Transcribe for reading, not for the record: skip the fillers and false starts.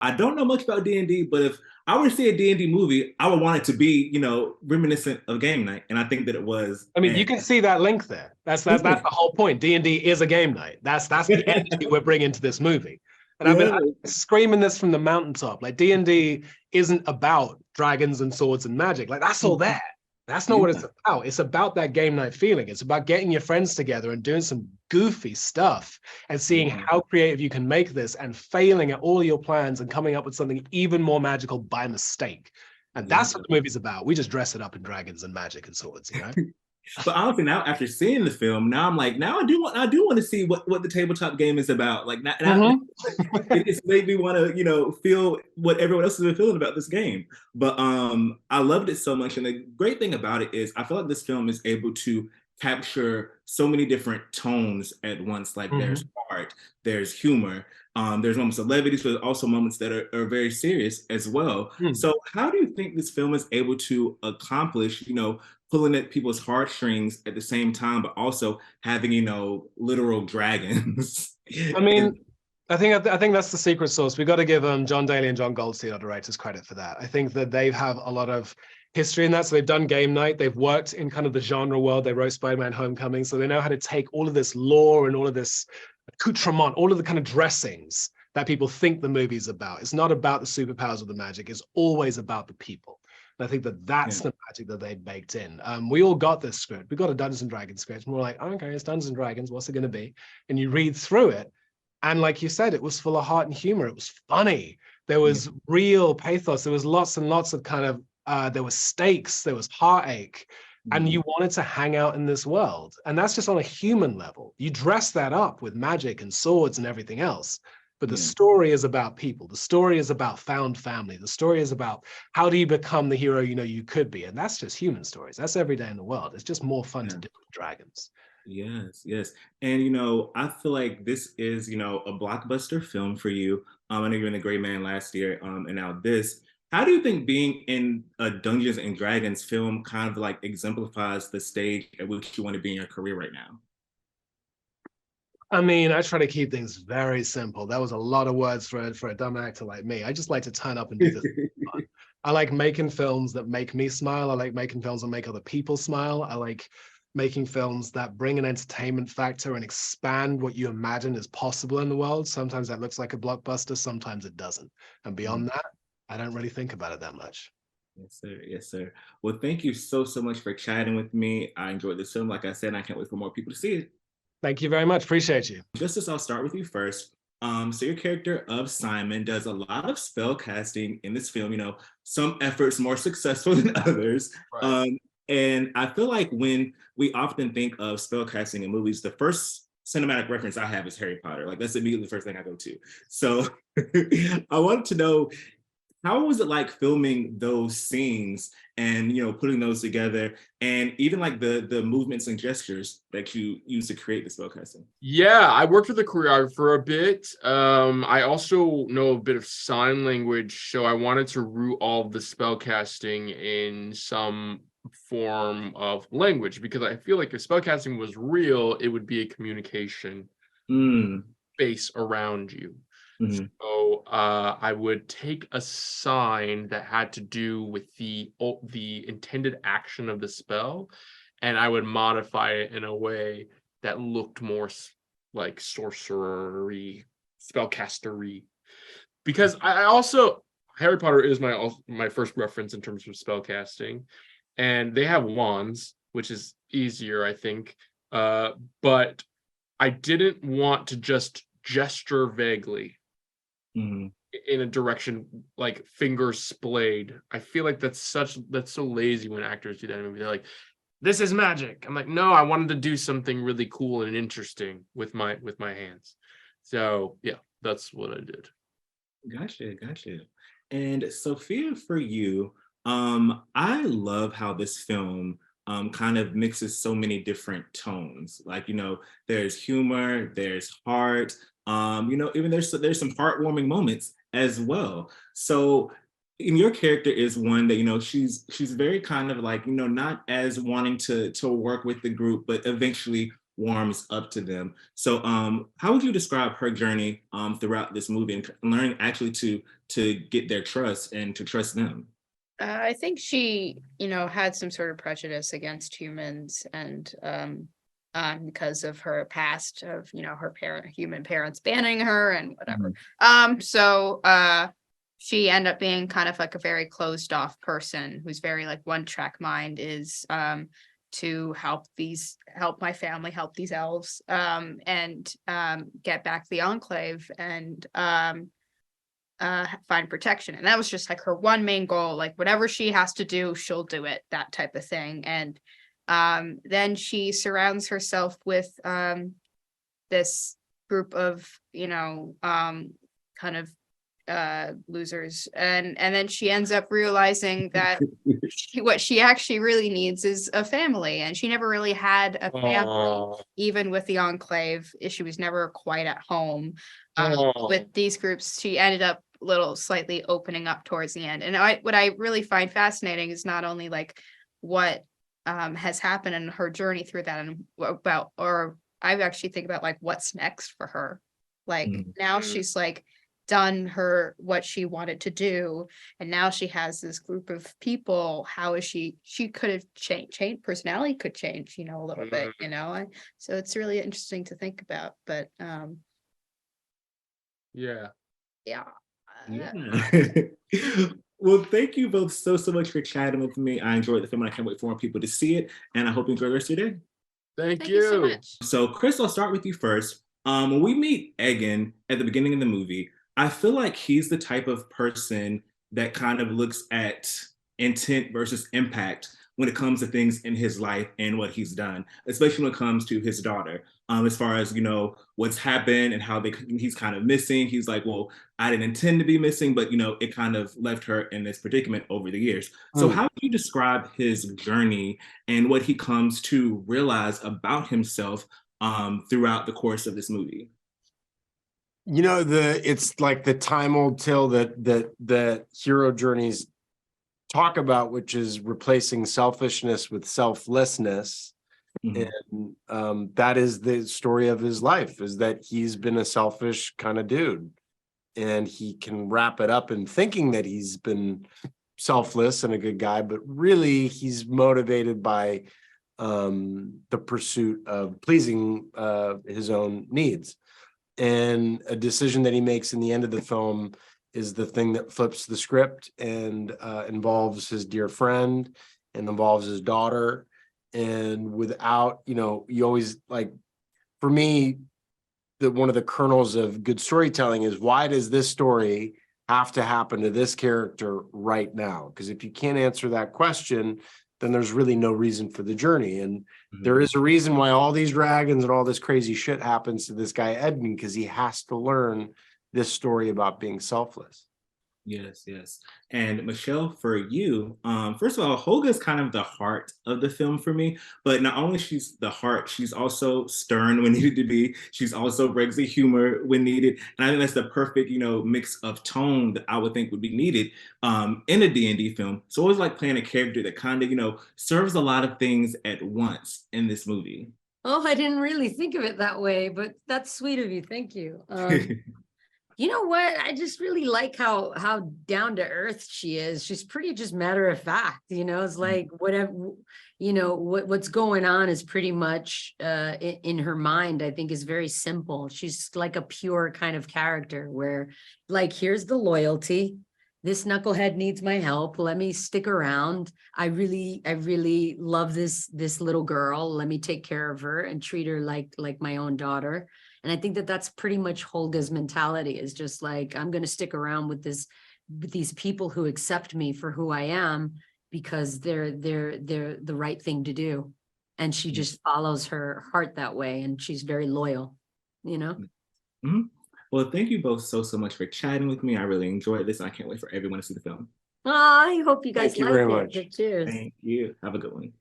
I don't know much about D&D, but if I were to see a D&D movie, I would want it to be, reminiscent of game night. And I think that it was. I mean, you And can see that link there. That's the whole point. D&D is a game night. That's the energy we're bringing to this movie. And I've yeah, been screaming this from the mountaintop. Like D&D isn't about dragons and swords and magic. Like that's all there. That's not what yeah, it's about. It's about that game night feeling. It's about getting your friends together and doing some goofy stuff and seeing yeah, how creative you can make this and failing at all your plans and coming up with something even more magical by mistake. And yeah. that's what the movie's about. We just dress it up in dragons and magic and swords, you know? But honestly, now after seeing the film, now I'm like, now I do want to see what the tabletop game is about. Like now Mm-hmm. it's made me want to, feel what everyone else has been feeling about this game. But I loved it so much. And the great thing about it is I feel like this film is able to capture so many different tones at once. Like there's Mm-hmm. art, there's humor, there's moments of levity, but there's also moments that are very serious as well. Mm. So how do you think this film is able to accomplish, pulling at people's heartstrings at the same time, but also having, literal dragons? I mean, I think that's the secret sauce. We got to give John Daly and John Goldstein, our directors, credit for that. I think that they have a lot of history in that. So they've done game night. They've worked in kind of the genre world. They wrote Spider-Man Homecoming. So they know how to take all of this lore and all of this accoutrement, all of the kind of dressings that people think the movie's about. It's not about the superpowers or the magic. It's always about the people. And I think that Yeah, that's the magic that they baked in. We all got this script. We got a Dungeons and Dragons script. And we're like, oh, okay, it's Dungeons and Dragons. What's it going to be? And you read through it. And like you said, it was full of heart and humor. It was funny. There yeah, was real pathos. There was lots and lots of kind of, there was stakes, there was heartache. And mhm, you wanted to hang out in this world. And that's just on a human level. You dress that up with magic and swords and everything else. But the yeah, story is about people. The story is about found family. The story is about how do you become the hero you know you could be. And that's just human stories. That's every day in the world. It's just more fun to yeah. do with dragons. Yes, yes. And I feel like this is, a blockbuster film for you. I know you're in The Gray Man last year, and now this. How do you think being in a Dungeons and Dragons film kind of like exemplifies the stage at which you want to be in your career right now? I mean, I try to keep things very simple. That was a lot of words for a dumb actor like me. I just like to turn up and do this fun. I like making films that make me smile. I like making films that make other people smile. I like making films that bring an entertainment factor and expand what you imagine is possible in the world. Sometimes that looks like a blockbuster, sometimes it doesn't. And beyond that, I don't really think about it that much. Yes, sir. Yes, sir. Well, thank you so, so much for chatting with me. I enjoyed this film. Like I said, I can't wait for more people to see it. Thank you very much. Appreciate you. Just as I'll start with you first. So your character of Simon does a lot of spell casting in this film. Some efforts more successful than others. Right. And I feel like when we often think of spell casting in movies, the first cinematic reference I have is Harry Potter. Like that's immediately the first thing I go to. So I wanted to know, how was it like filming those scenes and putting those together, and even like the movements and gestures that you use to create the spellcasting? Yeah, I worked with a choreographer a bit. I also know a bit of sign language, so I wanted to root all of the spell casting in some form of language because I feel like if spellcasting was real, it would be a communication Mm, base around you. mhm, So I would take a sign that had to do with the intended action of the spell, and I would modify it in a way that looked more like sorcery, spellcastery. Because I also Harry Potter is my first reference in terms of spellcasting, and they have wands, which is easier, I think. But I didn't want to just gesture vaguely mhm. in a direction like fingers splayed. I feel like that's so lazy when actors do that in a movie. They're like, this is magic. I'm like, no, I wanted to do something really cool and interesting with my hands. So yeah, that's what I did. Gotcha, gotcha. And Sophia, for you, I love how this film kind of mixes so many different tones. Like, there's humor, there's heart, even there's some heartwarming moments as well. So in your character is one that, she's very kind of like, not as wanting to work with the group, but eventually warms up to them. So how would you describe her journey throughout this movie and learning actually to get their trust and to trust them? I think she, had some sort of prejudice against humans, and because of her past of, her human parents banning her and whatever. So she ended up being kind of like a very closed off person who's very like one track mind is to help my family, help these elves, and get back the Enclave and find protection. And that was just like her one main goal, like whatever she has to do, she'll do it, that type of thing. And then she surrounds herself with this group of, kind of losers, and then she ends up realizing that what she actually really needs is a family, and she never really had a family. Even with the Enclave, she was never quite at home. With these groups, she ended up slightly opening up towards the end. And what I really find fascinating is not only like what has happened in her journey through that, and I actually think about like what's next for her. Like now she's like done what she wanted to do, and now she has this group of people. How is she could have changed personality could change, a little bit, so it's really interesting to think about. But yeah. Well, thank you both so much for chatting with me. I enjoyed the film and I can't wait for more people to see it, and I hope you enjoy the rest of your day. Thank you so you. much. So Chris, I'll start with you first. When we meet Egan at the beginning of the movie, I feel like he's the type of person that kind of looks at intent versus impact when it comes to things in his life and what he's done, especially when it comes to his daughter. As far as, what's happened and how he's kind of missing. He's like, well, I didn't intend to be missing, but, it kind of left her in this predicament over the years. So how do you describe his journey and what he comes to realize about himself throughout the course of this movie? It's like the time old tale that hero journeys talk about, which is replacing selfishness with selflessness. And that is the story of his life, is that he's been a selfish kind of dude, and he can wrap it up in thinking that he's been selfless and a good guy, but really he's motivated by the pursuit of pleasing his own needs. And a decision that he makes in the end of the film is the thing that flips the script and involves his dear friend and involves his daughter. And without, you always, like, for me, one of the kernels of good storytelling is, why does this story have to happen to this character right now? Because if you can't answer that question, then there's really no reason for the journey. And there is a reason why all these dragons and all this crazy shit happens to this guy Edmund, because he has to learn this story about being selfless. Yes. And Michelle, for you, first of all, Holga's kind of the heart of the film for me, but not only she's the heart, she's also stern when needed to be. She's also brings the humor when needed. And I think that's the perfect, mix of tone that I would think would be needed in a D&D film. So always like playing a character that kind of, serves a lot of things at once in this movie. Oh, I didn't really think of it that way, but that's sweet of you. Thank you. You know what? I just really like how down to earth she is. She's pretty just matter of fact, it's like whatever, what's going on is pretty much in her mind, I think, is very simple. She's like a pure kind of character where, like, here's the loyalty. This knucklehead needs my help. Let me stick around. I really love this little girl. Let me take care of her and treat her like my own daughter. And I think that that's pretty much Holga's mentality, is just like, I'm going to stick around with these people who accept me for who I am, because they're the right thing to do. And she just follows her heart that way. And she's very loyal, Mm-hmm. Well, thank you both so much for chatting with me. I really enjoyed this. I can't wait for everyone to see the film. Oh, I hope you guys Thank you very like much. it. Cheers. Thank you. Have a good one.